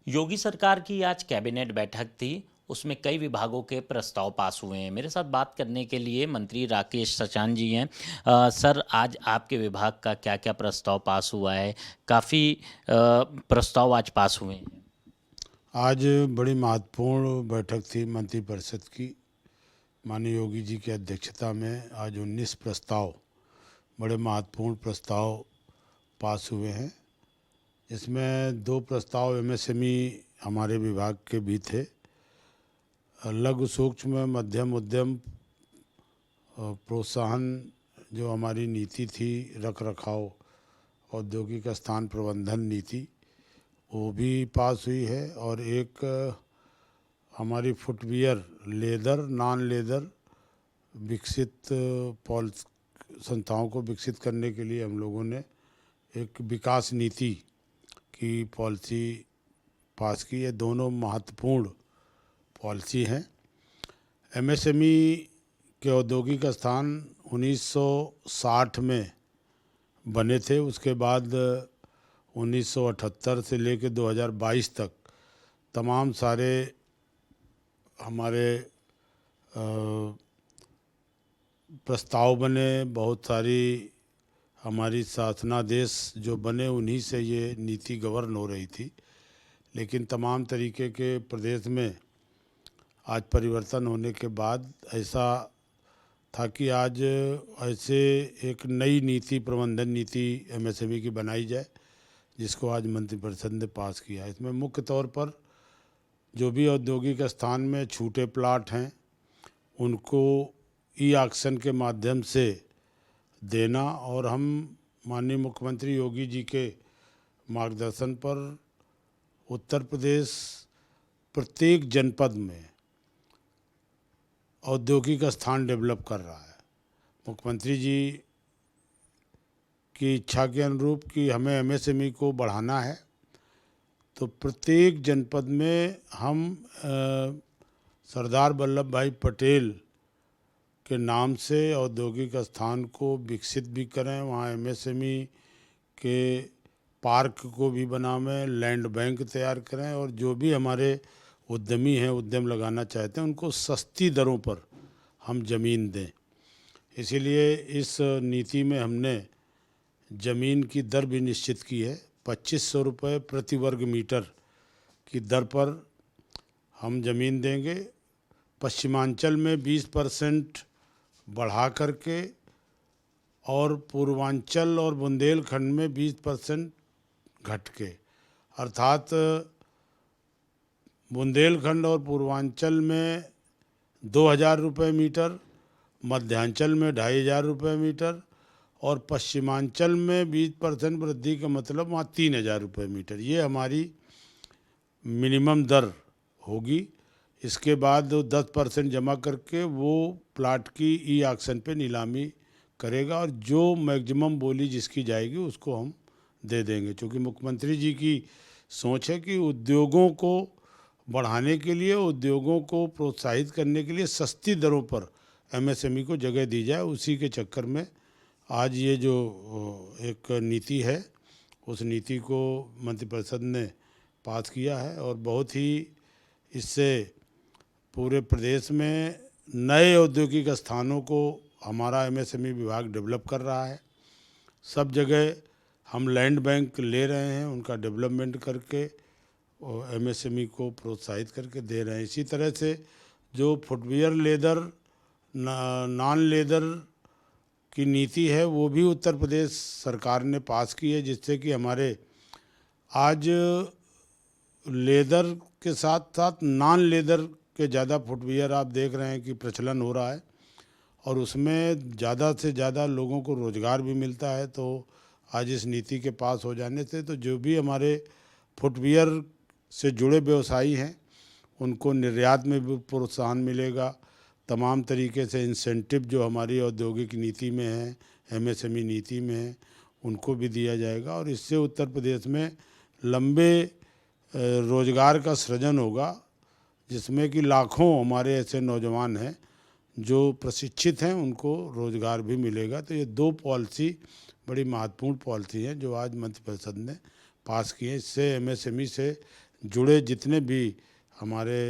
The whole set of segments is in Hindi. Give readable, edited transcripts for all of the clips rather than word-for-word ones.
योगी सरकार की आज कैबिनेट बैठक थी। उसमें कई विभागों के प्रस्ताव पास हुए हैं। मेरे साथ बात करने के लिए मंत्री राकेश सचान जी हैं। सर, आज आपके विभाग का क्या क्या प्रस्ताव पास हुआ है? काफ़ी प्रस्ताव आज पास हुए हैं। आज बड़ी महत्वपूर्ण बैठक थी मंत्रिपरिषद की। माननीय योगी जी की अध्यक्षता में आज 19 प्रस्ताव, बड़े महत्वपूर्ण प्रस्ताव पास हुए हैं। इसमें 2 प्रस्ताव एमएसएमई हमारे विभाग के भी थे। लघु सूक्ष्म मध्यम उद्यम प्रोत्साहन जो हमारी नीति थी, रख रखाव औद्योगिक स्थान प्रबंधन नीति, वो भी पास हुई है। और एक हमारी फुटवियर लेदर नॉन लेदर विकसित संस्थाओं को विकसित करने के लिए हम लोगों ने एक विकास नीति की पॉलिसी पास की है। दोनों महत्वपूर्ण पॉलिसी हैं। एमएसएमई के औद्योगिक स्थान 1960 में बने थे। उसके बाद 1978 से लेकर 2022 तक तमाम सारे हमारे प्रस्ताव बने। बहुत सारी हमारी शासनादेश जो बने, उन्हीं से ये नीति गवर्न हो रही थी। लेकिन तमाम तरीके के प्रदेश में आज परिवर्तन होने के बाद ऐसा था कि आज ऐसे एक नई नीति, प्रबंधन नीति एमएसएमई की बनाई जाए, जिसको आज मंत्रिपरिषद ने पास किया। इसमें मुख्य तौर पर जो भी औद्योगिक स्थान में छूटे प्लाट हैं, उनको ई ऑक्शन के माध्यम से देना। और हम माननीय मुख्यमंत्री योगी जी के मार्गदर्शन पर उत्तर प्रदेश प्रत्येक जनपद में औद्योगिक स्थान डेवलप कर रहा है। मुख्यमंत्री जी की इच्छा के अनुरूप कि हमें एमएसएमई को बढ़ाना है, तो प्रत्येक जनपद में हम सरदार वल्लभ भाई पटेल के नाम से औद्योगिक स्थान को विकसित भी करें। वहाँ एमएसएमई के पार्क को भी बनावें, लैंड बैंक तैयार करें, और जो भी हमारे उद्यमी हैं, उद्यम लगाना चाहते हैं, उनको सस्ती दरों पर हम ज़मीन दें। इसीलिए इस नीति में हमने ज़मीन की दर भी निश्चित की है। 2500 रुपये प्रति वर्ग मीटर की दर पर हम ज़मीन देंगे। पश्चिमांचल में 20% बढ़ा करके, और पूर्वांचल और बुंदेलखंड में 20% घट के, अर्थात बुंदेलखंड और पूर्वांचल में 2000 रुपये मीटर, मध्यांचल में 2500 रुपये मीटर, और पश्चिमांचल में 20% वृद्धि का मतलब वहाँ 3000 रुपये मीटर। ये हमारी मिनिमम दर होगी। इसके बाद 10% जमा करके वो प्लाट की ई ऑक्शन पे नीलामी करेगा, और जो मैक्सिमम बोली जिसकी जाएगी उसको हम दे देंगे। क्योंकि मुख्यमंत्री जी की सोच है कि उद्योगों को बढ़ाने के लिए, उद्योगों को प्रोत्साहित करने के लिए सस्ती दरों पर एमएसएमई को जगह दी जाए। उसी के चक्कर में आज ये जो एक नीति है, उस नीति को मंत्रिपरिषद ने पास किया है। और बहुत ही इससे पूरे प्रदेश में नए औद्योगिक स्थानों को हमारा एमएसएमई विभाग डेवलप कर रहा है। सब जगह हम लैंड बैंक ले रहे हैं, उनका डेवलपमेंट करके और एमएसएमई को प्रोत्साहित करके दे रहे हैं। इसी तरह से जो फुटवियर लेदर नॉन लेदर की नीति है, वो भी उत्तर प्रदेश सरकार ने पास की है, जिससे कि हमारे आज लेदर के साथ साथ नॉन लेदर के ज़्यादा फुटवियर आप देख रहे हैं कि प्रचलन हो रहा है, और उसमें ज़्यादा से ज़्यादा लोगों को रोज़गार भी मिलता है। तो आज इस नीति के पास हो जाने से तो जो भी हमारे फुटवियर से जुड़े व्यवसायी हैं, उनको निर्यात में भी प्रोत्साहन मिलेगा। तमाम तरीके से इंसेंटिव जो हमारी औद्योगिक नीति में है, एमएसएमई नीति में है, उनको भी दिया जाएगा। और इससे उत्तर प्रदेश में लंबे रोज़गार का सृजन होगा, जिसमें कि लाखों हमारे ऐसे नौजवान हैं जो प्रशिक्षित हैं, उनको रोज़गार भी मिलेगा। तो ये 2 पॉलिसी बड़ी महत्वपूर्ण पॉलिसी हैं जो आज मंत्रिपरिषद ने पास की है। इससे एमएसएमई से जुड़े जितने भी हमारे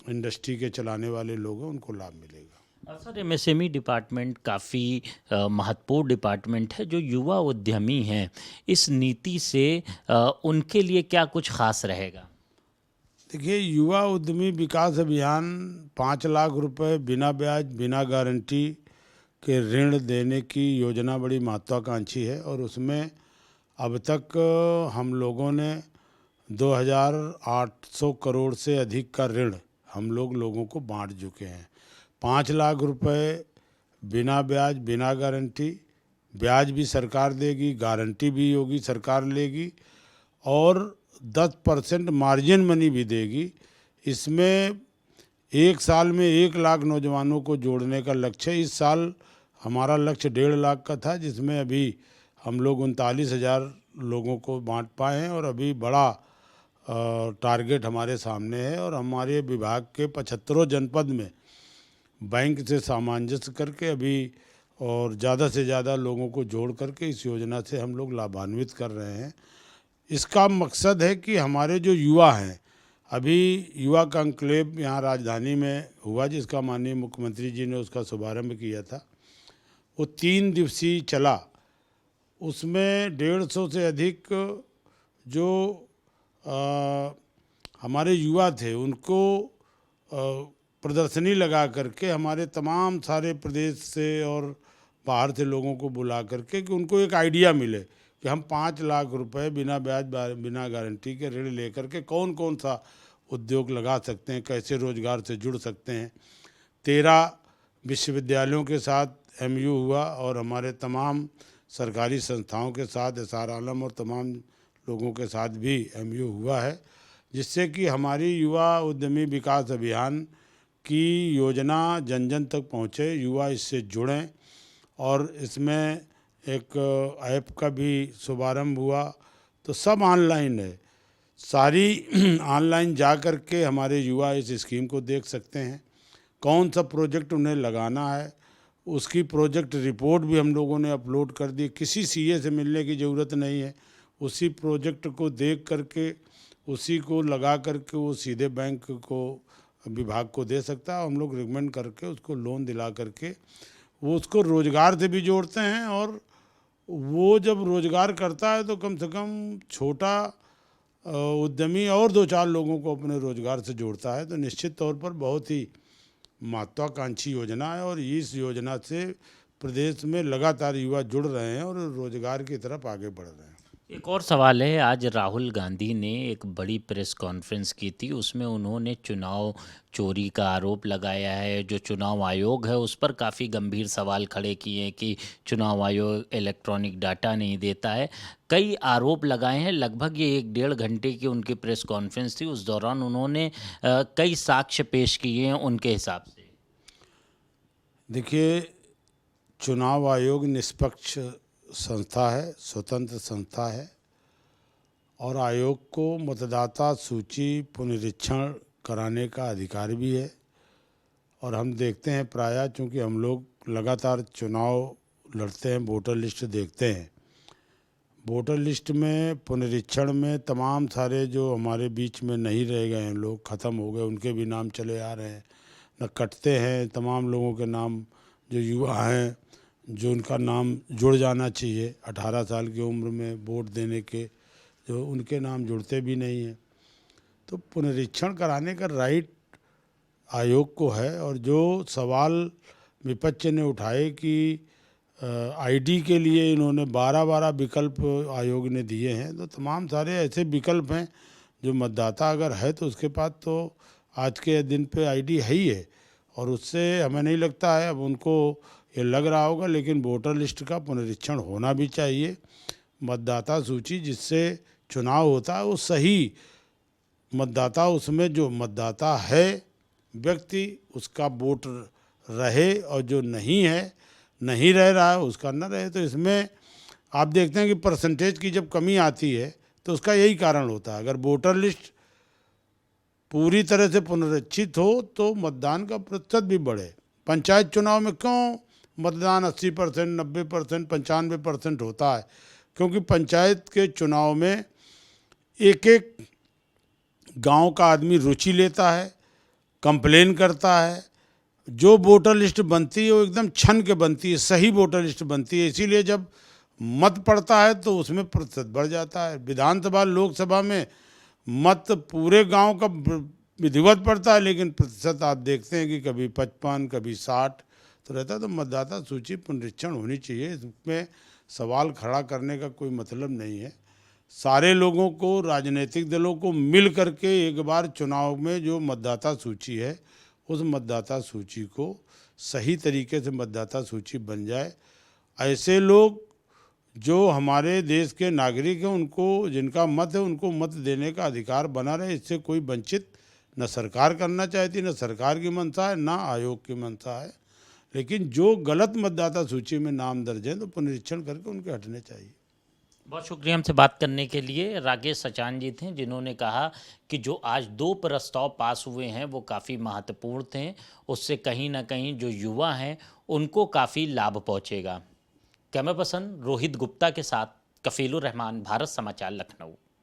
इंडस्ट्री के चलाने वाले लोग हैं उनको लाभ मिलेगा। सर एमएसएमई डिपार्टमेंट काफ़ी महत्वपूर्ण डिपार्टमेंट है। जो युवा उद्यमी हैं, इस नीति से उनके लिए क्या कुछ खास रहेगा? देखिए, युवा उद्यमी विकास अभियान 5 लाख रुपए बिना ब्याज बिना गारंटी के ऋण देने की योजना बड़ी महत्वाकांक्षी है और उसमें अब तक हम लोगों ने 2,800 करोड़ से अधिक का ऋण हम लोगों को बांट चुके हैं। 5 लाख रुपए बिना ब्याज बिना गारंटी, ब्याज भी सरकार देगी, गारंटी भी होगी सरकार लेगी और 10% मार्जिन मनी भी देगी। इसमें 1 साल में 1 लाख नौजवानों को जोड़ने का लक्ष्य है। इस साल हमारा लक्ष्य 1.5 लाख का था, जिसमें अभी हम लोग 39,000 लोगों को बांट पाए हैं और अभी बड़ा टारगेट हमारे सामने है और हमारे विभाग के 75 जनपद में बैंक से सामंजस्य करके अभी और ज़्यादा से ज़्यादा लोगों को जोड़ करके इस योजना से हम लोग लाभान्वित कर रहे हैं। इसका मकसद है कि हमारे जो युवा हैं, अभी युवा कॉन्क्लेव यहाँ राजधानी में हुआ जिसका माननीय मुख्यमंत्री जी ने उसका शुभारंभ किया था। वो 3 दिवसीय चला। उसमें 150 से अधिक जो हमारे युवा थे उनको प्रदर्शनी लगा करके हमारे तमाम सारे प्रदेश से और बाहर से लोगों को बुला करके कि उनको एक आइडिया मिले कि हम 5 लाख रुपए बिना ब्याज बिना गारंटी के ऋण लेकर के कौन कौन सा उद्योग लगा सकते हैं, कैसे रोजगार से जुड़ सकते हैं। 13 विश्वविद्यालयों के साथ एमयू हुआ और हमारे तमाम सरकारी संस्थाओं के साथ एसआर आलम और तमाम लोगों के साथ भी एमयू हुआ है, जिससे कि हमारी युवा उद्यमी विकास अभियान की योजना जन जन तक पहुँचे, युवा इससे जुड़ें। और इसमें एक ऐप का भी शुभारंभ हुआ। तो सब ऑनलाइन है, सारी ऑनलाइन जा कर के हमारे युवा इस स्कीम को देख सकते हैं। कौन सा प्रोजेक्ट उन्हें लगाना है उसकी प्रोजेक्ट रिपोर्ट भी हम लोगों ने अपलोड कर दी। किसी सीए से मिलने की ज़रूरत नहीं है, उसी प्रोजेक्ट को देख करके उसी को लगा करके वो सीधे बैंक को विभाग को दे सकता है। हम लोग रिकमेंड करके उसको लोन दिला करके वो उसको रोज़गार से भी जोड़ते हैं और वो जब रोज़गार करता है तो कम से कम छोटा उद्यमी और 2-4 लोगों को अपने रोज़गार से जोड़ता है। तो निश्चित तौर पर बहुत ही महत्वाकांक्षी योजना है और इस योजना से प्रदेश में लगातार युवा जुड़ रहे हैं और रोज़गार की तरफ आगे बढ़ रहे हैं। एक और सवाल है, आज राहुल गांधी ने एक बड़ी प्रेस कॉन्फ्रेंस की थी, उसमें उन्होंने चुनाव चोरी का आरोप लगाया है। जो चुनाव आयोग है उस पर काफ़ी गंभीर सवाल खड़े किए हैं कि चुनाव आयोग इलेक्ट्रॉनिक डाटा नहीं देता है। कई आरोप लगाए हैं। लगभग ये 1-1.5 घंटे की उनकी प्रेस कॉन्फ्रेंस थी। उस दौरान उन्होंने कई साक्ष्य पेश किए हैं उनके हिसाब से। देखिए, चुनाव आयोग निष्पक्ष संस्था है, स्वतंत्र संस्था है और आयोग को मतदाता सूची पुनरीक्षण कराने का अधिकार भी है। और हम देखते हैं प्रायः, चूँकि हम लोग लगातार चुनाव लड़ते हैं, वोटर लिस्ट देखते हैं। वोटर लिस्ट में पुनरीक्षण में तमाम सारे जो हमारे बीच में नहीं रह गए हैं, लोग ख़त्म हो गए, उनके भी नाम चले आ रहे हैं, न कटते हैं। तमाम लोगों के नाम जो युवा हैं, जो उनका नाम जुड़ जाना चाहिए 18 साल की उम्र में वोट देने के, जो उनके नाम जुड़ते भी नहीं हैं। तो पुनरीक्षण कराने का राइट आयोग को है। और जो सवाल विपक्ष ने उठाए कि आईडी के लिए इन्होंने 12 विकल्प आयोग ने दिए हैं, तो तमाम सारे ऐसे विकल्प हैं जो मतदाता अगर है तो उसके पास तो आज के दिन पे आईडी है ही है और उससे हमें नहीं लगता है, अब उनको ये लग रहा होगा, लेकिन वोटर लिस्ट का पुनरीक्षण होना भी चाहिए। मतदाता सूची जिससे चुनाव होता है वो सही मतदाता, उसमें जो मतदाता है व्यक्ति उसका वोट रहे और जो नहीं है, नहीं रह रहा है, उसका न रहे। तो इसमें आप देखते हैं कि परसेंटेज की जब कमी आती है तो उसका यही कारण होता है। अगर वोटर लिस्ट पूरी तरह से पुनरीक्षित हो तो मतदान का प्रतिशत भी बढ़े। पंचायत चुनाव में क्यों मतदान 80%, 90%, 95% होता है? क्योंकि पंचायत के चुनाव में एक एक गांव का आदमी रुचि लेता है, कंप्लेन करता है। जो वोटर लिस्ट बनती है वो एकदम छन के बनती है, सही वोटर लिस्ट बनती है। इसीलिए जब मत पड़ता है तो उसमें प्रतिशत बढ़ जाता है। विधानसभा लोकसभा में मत पूरे गांव का विधिवत पड़ता है, लेकिन प्रतिशत आप देखते हैं कि कभी 55, कभी 60 तो रहता है। तो मतदाता सूची पुनरीक्षण होनी चाहिए, इसमें सवाल खड़ा करने का कोई मतलब नहीं है। सारे लोगों को, राजनीतिक दलों को मिल करके एक बार चुनाव में जो मतदाता सूची है उस मतदाता सूची को सही तरीके से मतदाता सूची बन जाए। ऐसे लोग जो हमारे देश के नागरिक हैं, उनको, जिनका मत है, उनको मत देने का अधिकार बना रहे। इससे कोई वंचित न सरकार करना चाहती, न सरकार की मंशा है, ना आयोग की मंशा है। लेकिन जो गलत मतदाता सूची में नाम दर्ज है तो पुनरीक्षण करके उनके हटने चाहिए। बहुत शुक्रिया हमसे बात करने के लिए। राकेश सचान जी थे जिन्होंने कहा कि जो आज 2 प्रस्ताव पास हुए हैं वो काफ़ी महत्वपूर्ण थे, उससे कहीं ना कहीं जो युवा हैं उनको काफ़ी लाभ पहुंचेगा। कैमरा पर्सन रोहित गुप्ता के साथ कफीलुर रहमान, भारत समाचार, लखनऊ।